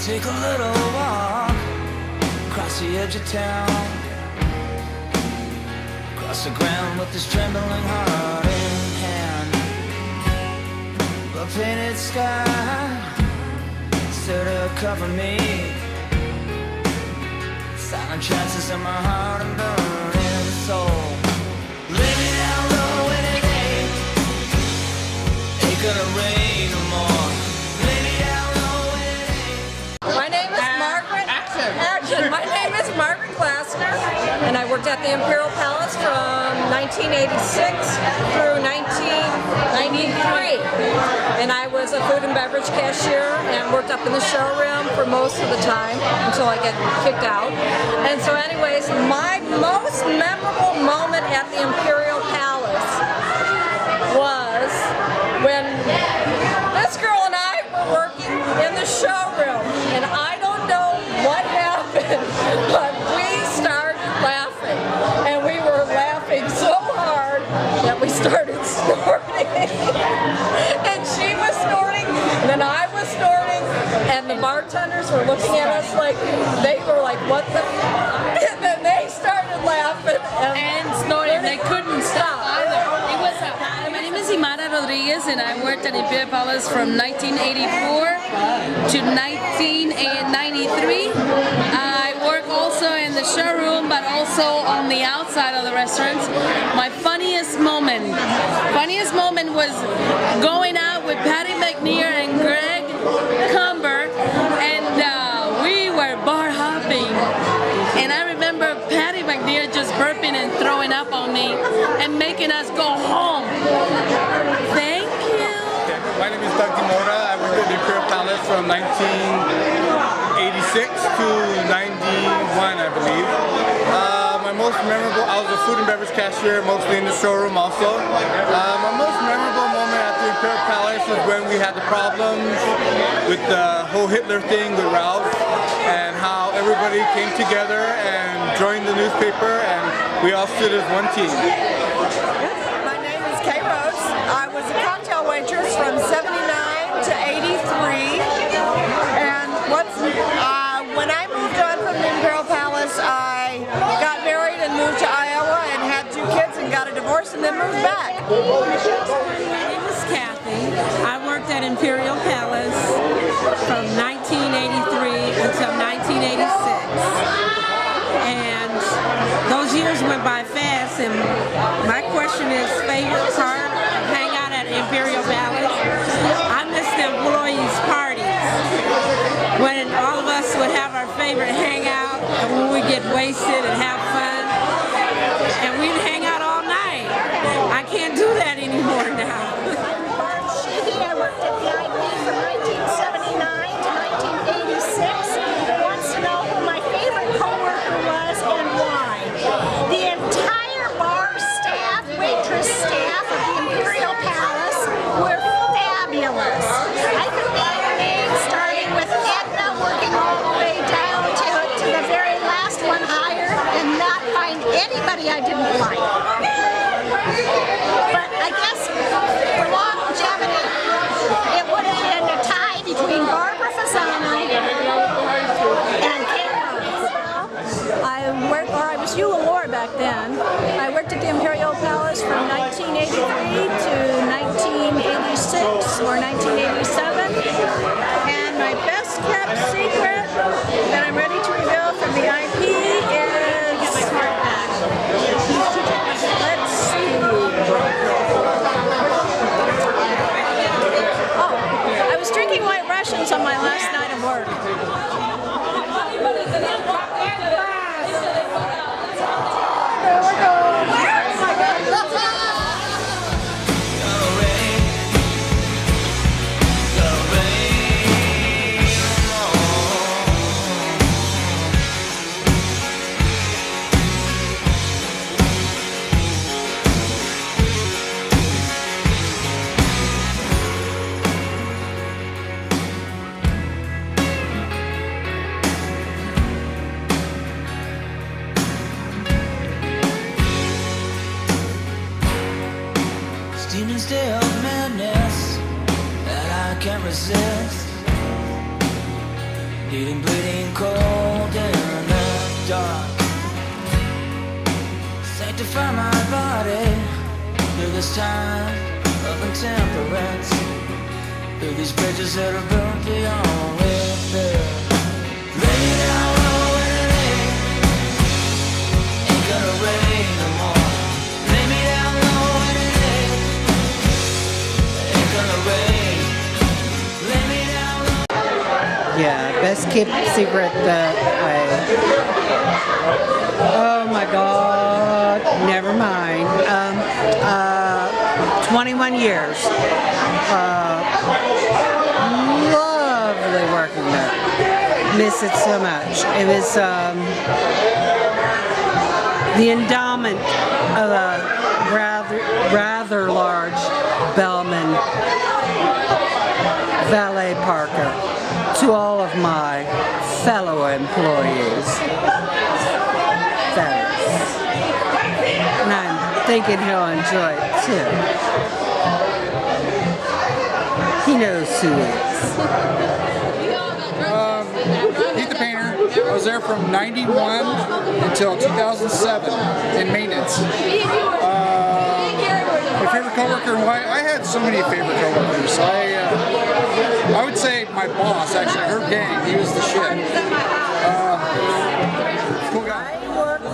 Take a little walk across the edge of town, across the ground with this trembling heart in hand. The painted sky still to cover me, silent chances in my heart and burning soul. Living down low and it ain't gonna rain no more. My name is Margaret. Action. My name is Margaret Glassner, and I worked at the Imperial Palace from 1986 through 1993. And I was a food and beverage cashier and worked up in the showroom for most of the time until I got kicked out. And so anyways, my most memorable moment at the Imperial Palace was when this girl and I were working in the showroom, and I don't know what happened, but we started laughing, and we were laughing so hard that we started snorting, and she was snorting, and then I was snorting, and the bartenders were looking at us like, they were like, what the f***? And then they started laughing and snorting. They couldn't stop either. It was my name is Rodriguez, and I worked at Imperial Palace from 1984 to 1993. I work also in the showroom, but also on the outside of the restaurants. My funniest moment was going out with Patty McNear and Greg Cumber, and we were bar hopping. And I remember Patty McNear just burping and throwing up on me and making us go home. Thank you. My name is Doug DeMora. I worked at the Imperial Palace from 1986 to 91, I believe. My most memorable, I was a food and beverage cashier, mostly in the showroom also. My most memorable moment at the Imperial Palace was when we had the problems with the whole Hitler thing with Ralph, and how everybody came together and joined the newspaper, and we all stood as one team. My name is Kay Rose. I was a cocktail waitress from 79 to 83, and when I moved on from the Imperial Palace, I got married and moved to Iowa and had 2 kids and got a divorce and then moved back. My name is Kathy. I worked at Imperial Palace from 1983 until 1986. And those years went by fast, and my question is, favorite part of hang out at Imperial Palace? I miss the employees' parties, when all of us would have our favorite hangout, and when we get wasted and have fun, and we'd hang out all night. I can't do that anymore now. I worked at the IP from 1979 to 1986. Wants to know who my favorite co-worker was and why. The entire bar staff, waitress staff of the Imperial Palace were fabulous. I could name names starting with Edna, working all the way down to the very last one hired, and not find anybody I didn't like. But I guess for longevity, it would have been a tie between Barbara Fasano and Kate Rose. I was Eula Lore back then. I worked at the Imperial Palace from 1983 to 1986 or 1987. And my best kept secret that I'm ready to reveal from the IP is, let's see. Oh, I was drinking White Russians on my last night of work. Demons day of madness that I can't resist. Bleeding, bleeding cold in the dark. Sanctify my body through this time of intemperance, through these bridges that are built beyond repair. Lay me down low and it ain't gonna rain no more. Lay me down low and it ain't gonna rain. Lay me down low. Yeah, best kept secret that oh my God, never mind. 21 years. Lovely working there. Miss it so much. It was the endowment of a rather large Bellman valet parker to all of my fellow employees. And I'm thinking he'll enjoy it too. He knows who he is. Heath the Painter. I was there from '91 until 2007 in maintenance. My favorite coworker and why? I had so many favorite coworkers. I would say my boss, actually, her gang, he was the shit. Cool guy.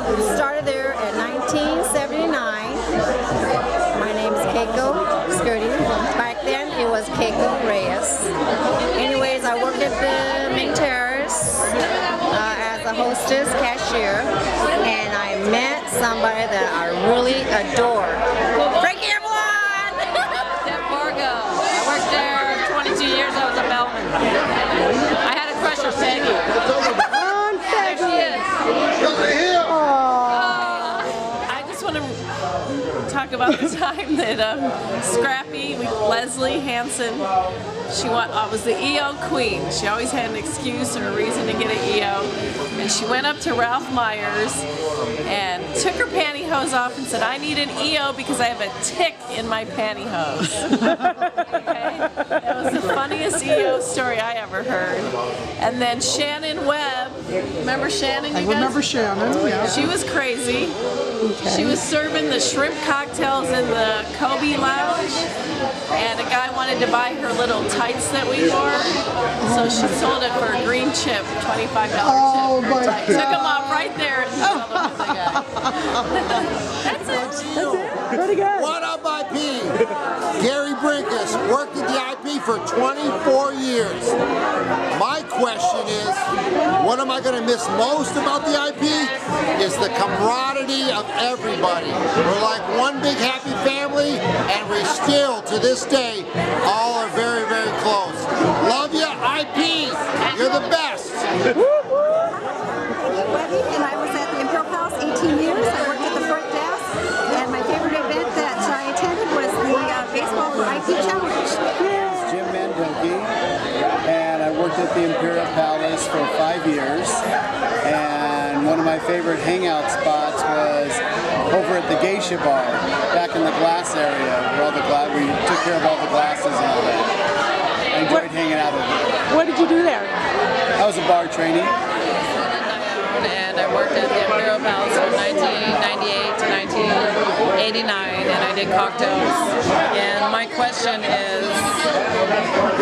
I started there in 1979. My name is Keiko Skirty. Back then it was Keiko Reyes. Anyways, I worked at the main terrace as a hostess, cashier, and I met somebody that I really adore. Frankie Avalon! Deb Fargo. I worked there 22 years. I was a bellman. I had a crush on Peggy. There she is. I just want to talk about the time that Scrappy, Leslie Hansen, she was the EO queen. She always had an excuse or a reason to get an EO. And she went up to Ralph Myers and took her pantyhose off and said, I need an EO because I have a tick in my pantyhose. Okay? That was the funniest EO story I ever heard. And then Shannon Webb, remember Shannon, you guys? I remember Shannon, yeah. She was crazy. Okay. She was serving the shrimp cocktails in the Kobe Lounge, and a guy wanted to buy her little tights that we wore, so she sold it for a green chip, $25 chip. My God. Took them off right there and sold them to the guy. That's it. Pretty good. What up, IP? Gary Brinkus worked at the IP for 24 years. My question is, what am I going to miss most about the IP? Is the camaraderie of everybody. We're like one big happy family, and we still, to this day, all are very, very close. Love you, IP. You're the best. Webby, and I was at the Imperial Palace 18 years. I worked at the front desk, and my favorite event that I attended was the Baseball for IP Challenge. It's Jim Mandinky, and I worked at the Imperial Palace for 5 years. And one of my favorite hangout spots was over at the Geisha Bar, back in the glass area, where we took care of all the glasses and all that. I enjoyed hanging out over there. What did you do there? I was a bar trainee. And I worked at the Imperial Palace from 1998 to 1989, and I did cocktails. And my question is,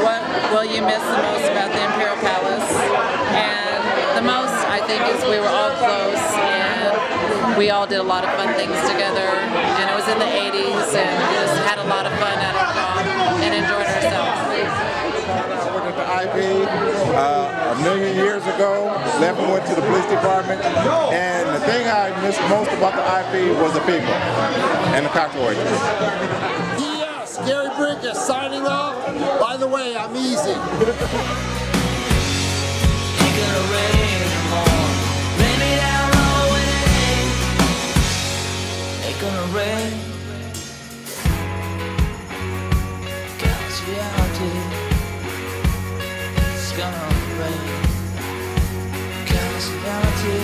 what will you miss the most about the Imperial Palace? And the most, I think, is we were all close, and we all did a lot of fun things together. And it was in the 80s, and we just had a lot of fun at our job and enjoyed ourselves. I worked at the IP a million years ago, left and went to the police department, and the thing I missed most about the IP was the people and the cocktail waitress. Yes, Gary Brinkus signing off. By the way, I'm easy. Ain't gonna rain no more. Lay me down low and it ain't gonna rain. God's reality. It's gonna rain. God's reality.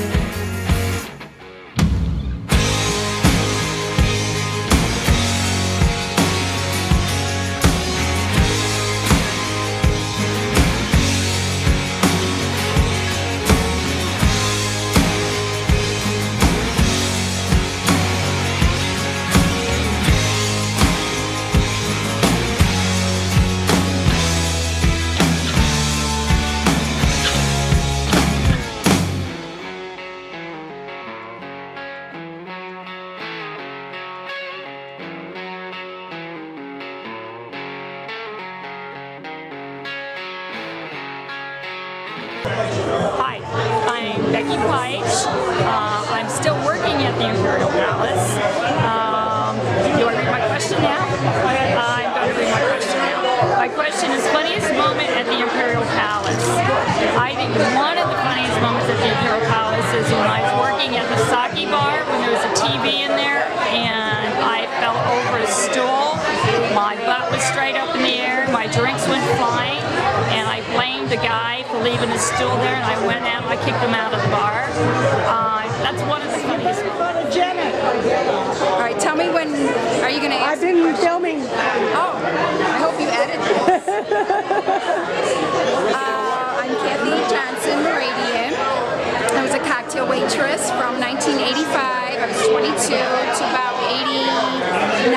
Hi, I'm Becky White. I'm still working at the Imperial Palace. Do I read my question now? I'm going to read my question now. My question is funniest moment at the Imperial Palace. I think one of the funniest moments at the Imperial Palace is when I was working at the sake bar when there was a TV in there and I fell over a stool. My butt was straight up in the air, my drinks went flying, and I blamed the guy for leaving his stool there, and I went out and I kicked him out of the bar. That's one of the funniest moments. All right, tell me when, are you going to ask? I've been filming. Oh, I hope you edit this. I'm Kathy Johnson Meridian. I was a cocktail waitress from 1985, I was 22 to about 89.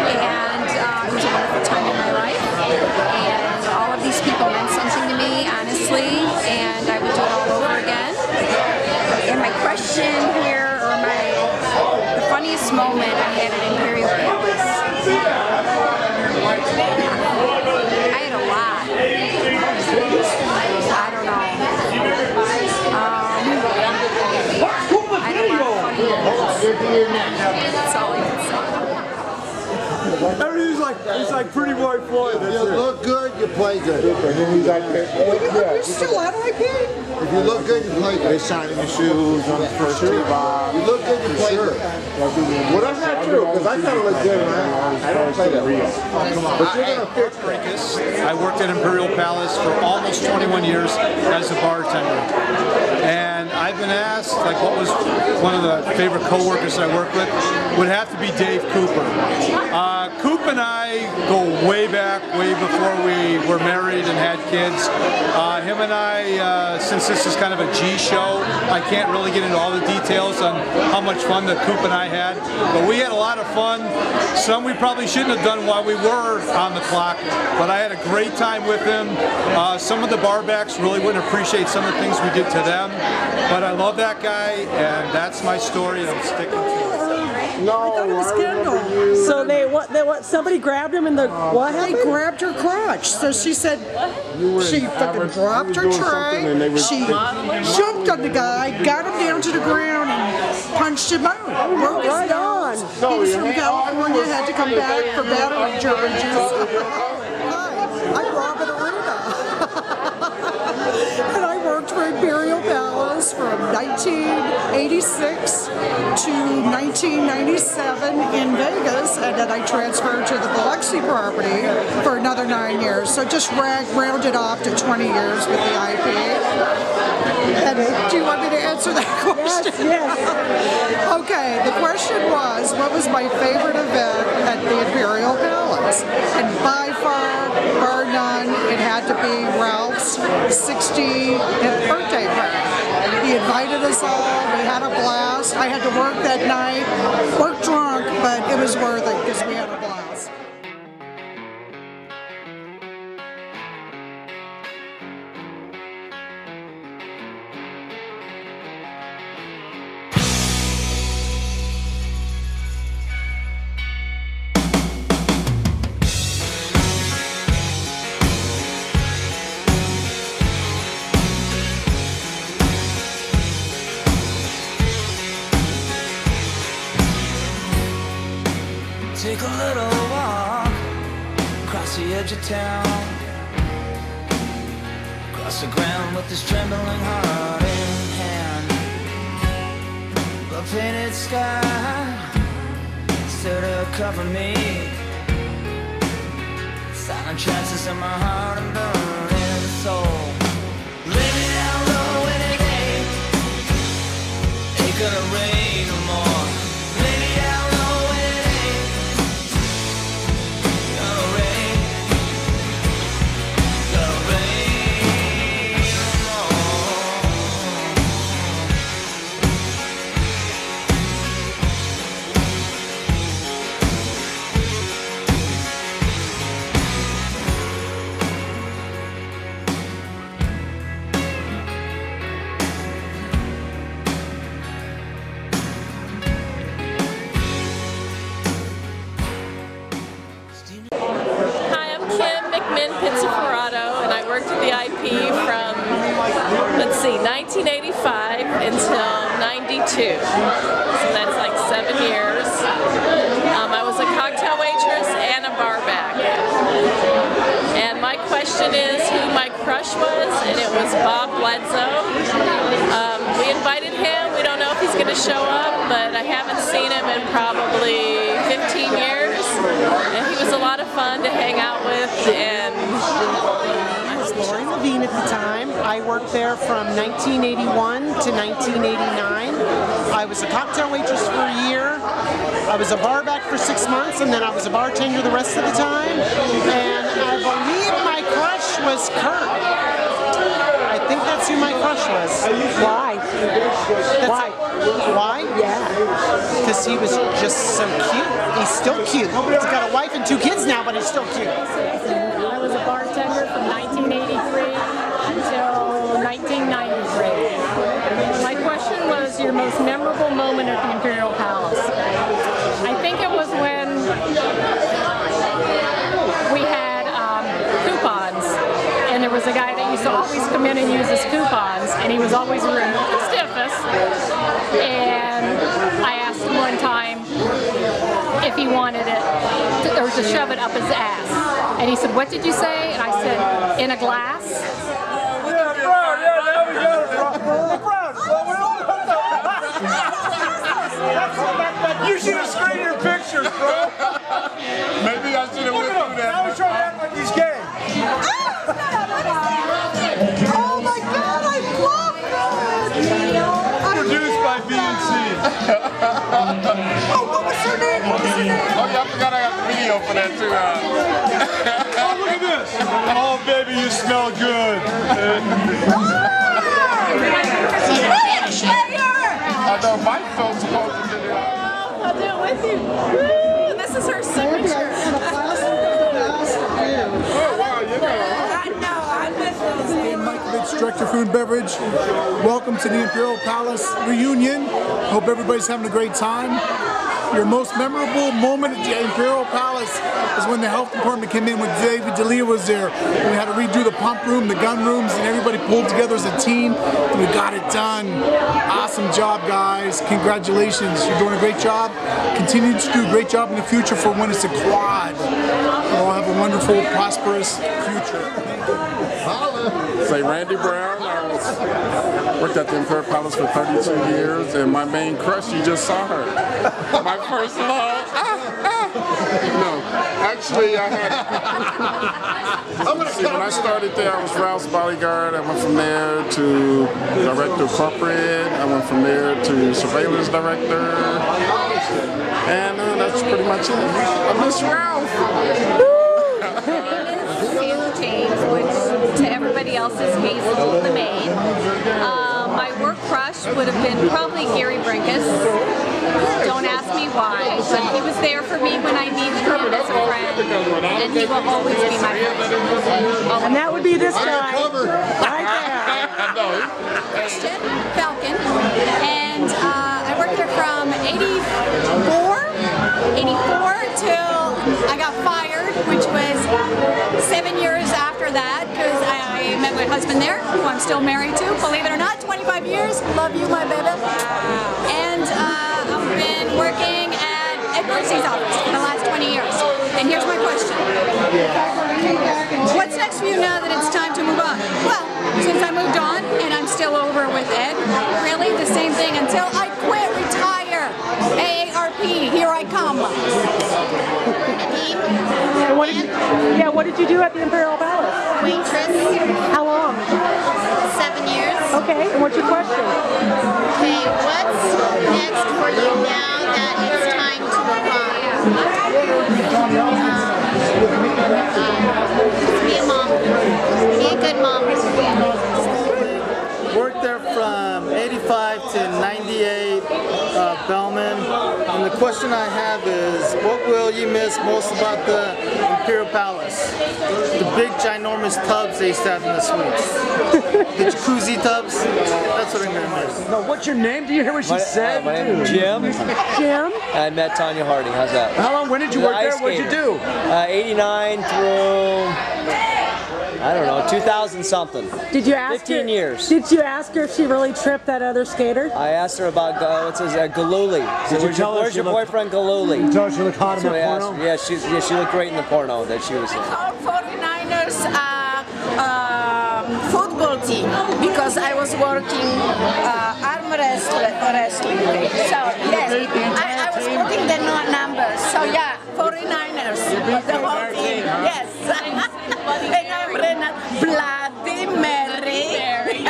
And it was a wonderful time in my life. And all of these people meant something to me, honestly, and I would do it all over again. And my question here, or the funniest moment I had at Imperial Palace, I had a lot. I don't know. I had a lot of funny moments. That's all I can say. He's like Pretty Boy Floyd. If you look good, you play good. You're still at IP? If you look good, you play good. They shining the shoes on the first tee box. You look good, you play good. Well, that's not true, because I kind of look good, man. I don't play that well. Come on. But you're going to fix Breakus. I worked at Imperial Palace for almost 21 years as a bartender. And I've been asked, like, what was one of the favorite co-workers I worked with? Would have to be Dave Cooper. Coop and I go way back, way before we were married and had kids. Him and I, since this is kind of a G show, I can't really get into all the details on how much fun that Coop and I had. But we had a lot of fun. Some we probably shouldn't have done while we were on the clock. But I had a great time with him. Some of the barbacks really wouldn't appreciate some of the things we did to them. But I love that guy, and that's my story, and I'm sticking to it. No, I thought it was scandal. So they somebody grabbed him in the, what happened? They grabbed her crotch. So she said, she fucking dropped her tray, she jumped on the guy, got him down to the ground and punched him out. Broke his nose. He was from California, had to come back for battery charges. Hi, I'm Robin Arena. And I worked for Imperial Palace from 1986 to 1997 in Vegas, and then I transferred to the Biloxi property for another 9 years. So just rounded off to 20 years with the IP. And do you want me to answer that question? Yes. Okay, the question was, what was my favorite event at the Imperial Palace? And by far, bar none, it had to be Ralph's 60th birthday party. He invited us all, we had a blast. I had to work that night, worked drunk, but it was worth it because we had a blast. Take a little walk across the edge of town, across the ground with this trembling heart in hand. The painted sky still to cover me, silent chances in my heart and burning soul. Lay me down low and it ain't gonna rain no more. Lay me down low and it ain't gonna rain no more. 1985 until 92. So that's like 7 years. I was a cocktail waitress and a bar back. And my question is who my crush was, and it was Bob Bledsoe. We invited him. We don't know if he's going to show up, but I haven't seen him in probably 15 years. And he was a lot of fun to hang out with. And I was Lori Levine at the time. I worked there from 1981 to 1989. I was a cocktail waitress for a year. I was a bar back for 6 months, and then I was a bartender the rest of the time. And I believe my crush was Kurt. I think that's who my crush was. Why? Why? Why? Yeah. Because he was just so cute. He's still cute. He's got a wife and 2 kids now, but he's still cute. I was a bartender from 1983 until 1993. My question was your most memorable moment at the Imperial Palace. I think it was when we had coupons, and there was a guy that used to always come in and use his coupons, and he was always rude and stiffest. And I asked him one time if he wanted it or to shove it up his ass, and he said, "What did you say?" And I said, "In a glass." You should have screened your pictures, bro. Maybe I should have went through that. Now he's trying to act like he's gay. Oh my God, I love that! Produced by B&C. Oh, what was her name? What was her name? Oh yeah, I forgot I got the video for that too. Oh, look at this. Oh, baby, you smell good. I know Mike's so supposed to do it. I'll do it with you. Woo, this is her signature. I'm Mike Rich, Director of Food and Beverage. Welcome to the Imperial Palace reunion. Hope everybody's having a great time. Your most memorable moment at the Imperial Palace is when the health department came in when David D'Elia was there. And we had to redo the pump room, the gun rooms, and everybody pulled together as a team. And we got it done. Awesome job, guys. Congratulations. You're doing a great job. Continue to do a great job in the future for when it's a quad. You all have a wonderful, prosperous future. Say Randy Brown. I worked at the Imperial Palace for 32 years, and my main crush, you just saw her. My first love. No, actually, I had. See, when I started there, I was Ralph's bodyguard. I went from there to director of corporate. I went from there to surveillance director, and that's pretty much it. I miss Ralph. Which to everybody else is basically the maid. My work crush would have been probably Gary Brinkus. Don't ask me why, but he was there for me when I needed him as a friend, and he will always be my friend. And that would be this guy right there. Christian Falcon, and I worked there from 84 till I got fired, which was 7 years after that, because I met my husband there, who I'm still married to, believe it or not, 25 years, love you, my baby. And I've been working at Ed Percy's office for the last 20 years. And here's my question. What's next for you now that it's time to move on? Well, since I moved on, and I'm still over with Ed, really the same thing until I quit, retire. AARP, here I come. And what did you do at the Imperial Palace? Waitress. How long? 7 years. Okay, and what's your question? Okay, what's next for you now that it's time to move on? Be a mom. Be a good mom. Worked there from 85 to 98, Bellman. And the question I have is, what will you miss most about the Imperial Palace? The big, ginormous tubs they used to have in the suites. The jacuzzi tubs. That's what I'm going to miss. No, what's your name? Do you hear what she said? My name is Jim. Jim? I met Tanya Harding. How's that? How long? When did you work there? What'd you do? 89 through, I don't know, 2000 something. Did you ask 15 years. Did you ask her if she really tripped that other skater? I asked her about what's his Galooly. So where's your boyfriend Galooly? Did you tell her she looked hot in the porno? Yeah, she looked great in the porno that she was in. Called 49ers football team because I was working arm wrestling. So yes, I was working the numbers. So yeah, 49ers, the whole team. Yes. And I'm Renat Bloody Mary.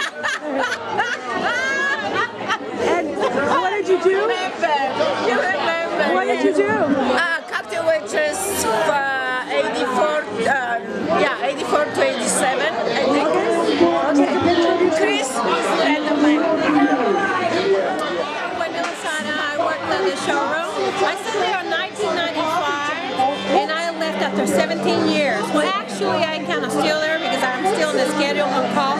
And what did you do? You remember? What did you do? Cocktail waitress for 84 to 87, I think. Okay. Chris, friend of mine. When I worked at the showroom, I started there in 1995, and I left after 17 years. Well, actually, I kind of still there because I'm still in the schedule on call.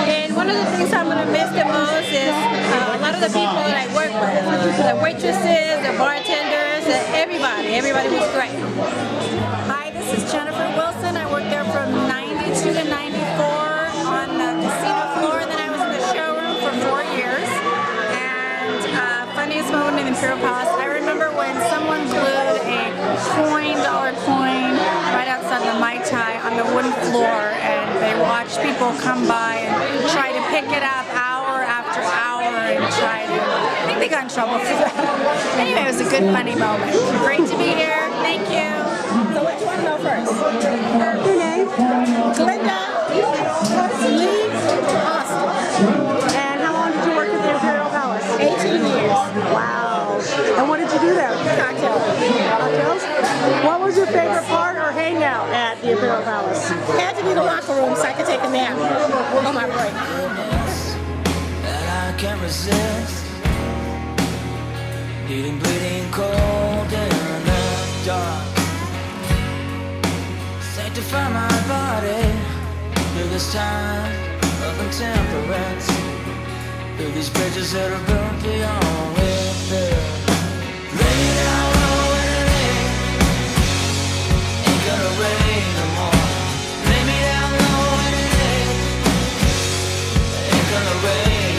And one of the things I'm going to miss the most is a lot of the people that I work with, the waitresses, the bartenders, everybody. Everybody was great. Hi, this is Jennifer Wilson. I worked there from 92 to 94 on the casino floor, and then I was in the showroom for 4 years. And funniest moment in Imperial Palace, I remember when someone glued a $1 coin right outside the Mai Tai on the wooden floor, and they watched people come by and try to pick it up hour after hour and try to, I think they got in trouble for that. Anyway, it was a good funny moment. Great to be here. Thank you. So what do you want to know first? Your name? Glenda Lee Austin. And how long did you work at the Imperial Palace? 18 years. Wow. And what did you do there? Cocktails. Cocktails? What was your favorite part or hangout at the Imperial Palace? Had to be the locker room so I could take a nap on my break. That I can't resist, eating bleeding cold in the dark. Sanctify my body through this time of intemperance, through these bridges that are built beyond repair. Lay me down low and it ain't gonna rain no more. Lay me down low and it ain't gonna rain.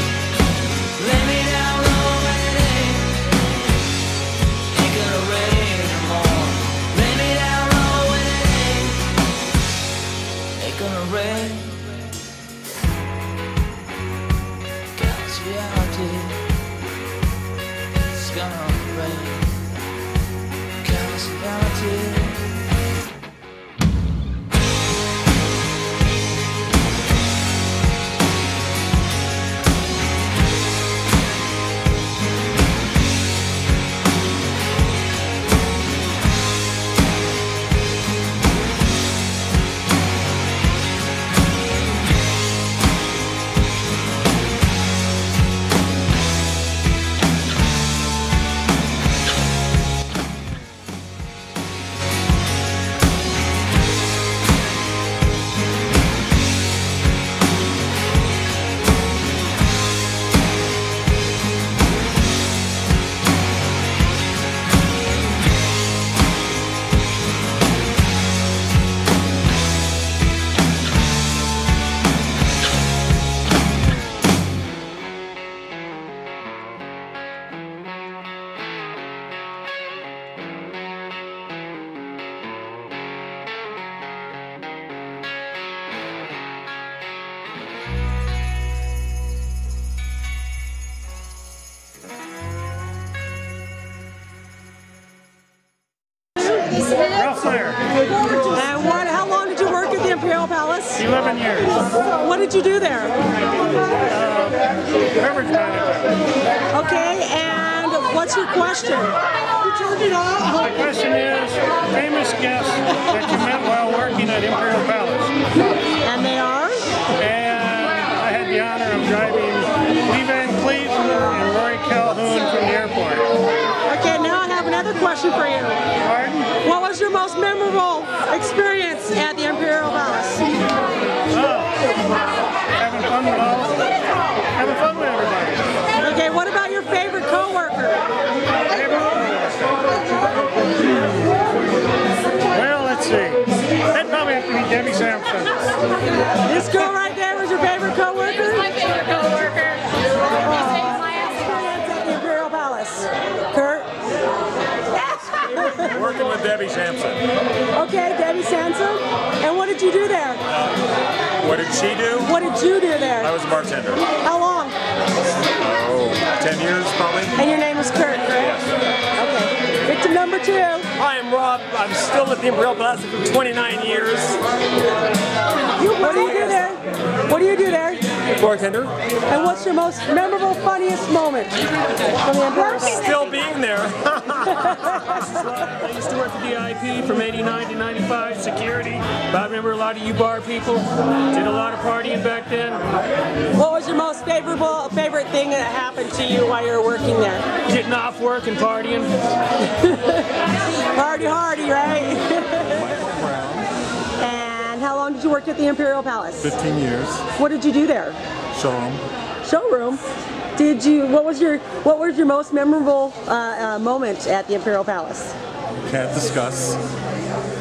Lay me down low and it ain't gonna rain no more. Lay me down low and it ain't gonna rain. God's reality, it's gonna rain. God's reality. And how long did you work at the Imperial Palace? 11 years. What did you do there? Beverage manager. Okay, and what's your question? My question is, famous guests that you met while working at Imperial Palace. And they are? And I had the honor of driving Lee Van Cleef and Rory Calhoun from the airport. Okay, now I have another question for you. Pardon? What was your most memorable experience at the Imperial Palace? Oh, having fun with all, having fun with everybody. Okay, what about your favorite coworker? Well, let's see. That'd probably have to be Debbie Sampson. This girl right there was your favorite co-worker? My favorite co-worker. My experience at the Imperial Palace. Kurt? Working with Debbie Sampson. Okay, Debbie Sampson. And what did you do there? What did she do? What did you do there? I was a bartender. How long? Oh, 10 years probably. And your name is Kurt, correct? Okay. Victim number 2. Hi, I'm Rob. I'm still at the Imperial Palace for 29 years. What do you do there? What do you do there? Bartender. And what's your most memorable, funniest moment from the Imperial Palace? Still being there. I used to work for DIP from 89 to 95, security. But I remember a lot of you bar people. Did a lot of partying back then. What was your most favorite thing that happened to you while you were working there? Getting off work and partying. Party hardy, right? And how long did you work at the Imperial Palace? 15 years. What did you do there? Showroom. Showroom. Did you? What was your most memorable moment at the Imperial Palace? Can't discuss.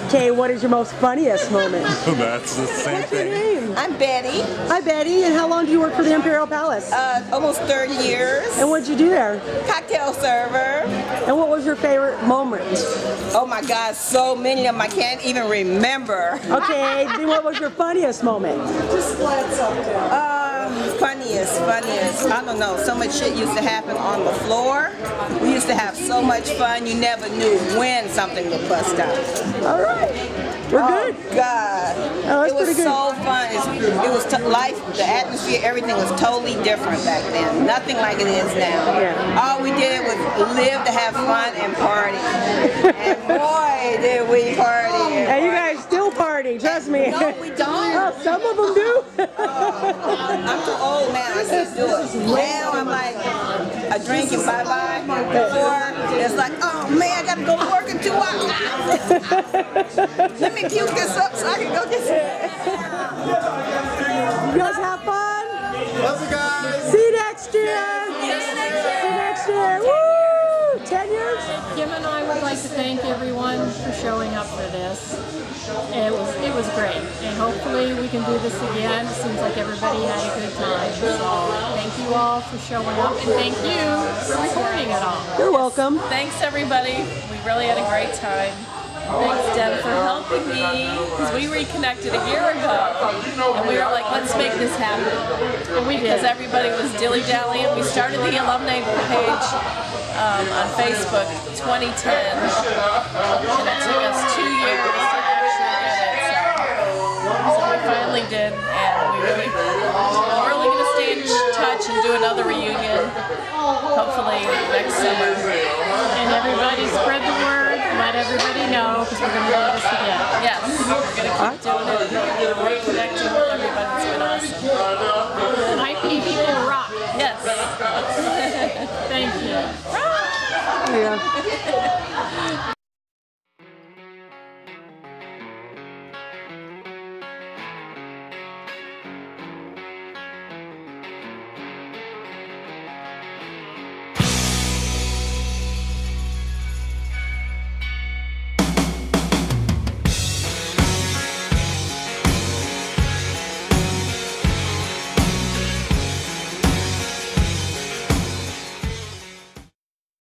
Okay, what is your most funniest moment? That's the same thing. I'm Betty. Hi Betty, and how long do you work for the Imperial Palace? Almost 30 years. And what did you do there? Cocktail server. And what was your favorite moment? Oh my God, so many of them I can't even remember. Okay, then what was your funniest moment? Just slide something. Funniest. I don't know, so much shit used to happen on the floor. We used to have so much fun, you never knew when something would bust out. All right. We're good. God. Oh, it was pretty good. So fun. It was life, the atmosphere, everything was totally different back then. Nothing like it is now. Yeah. All we did was live to have fun and party. And boy, did we party. And you guys still party, trust me. No, we don't. Oh, some of them do. I'm too old now, I can't do it. Now I'm like, a drink and bye-bye. Before, it's like, oh man, I gotta go to work in 2 hours. Let me puke this up so I can go get some. You guys have fun? Love you guys. See you next year. See you next year. Woo! 10 years? Kim and I would like to thank everyone for showing up for this. It was great, and hopefully we can do this again. It seems like everybody had a good time. So thank you all for showing up, and thank you for recording it all. You're welcome. Thanks everybody. We really had a great time. Thanks Deb for helping me, because we reconnected a year ago, and we were like, let's make this happen. And we did. Because everybody was dilly-dallying. We started the alumni page on Facebook 2010, and it took us 2 years to actually get it. So we finally did, and we're really going to stay in touch and do another reunion, hopefully next summer. And everybody spread the word, let everybody know, because we're going to do this again. Yes, we're going to keep doing it, reconnecting with everybody. It's been awesome. IP people rock. Yes. Thank you. Yeah.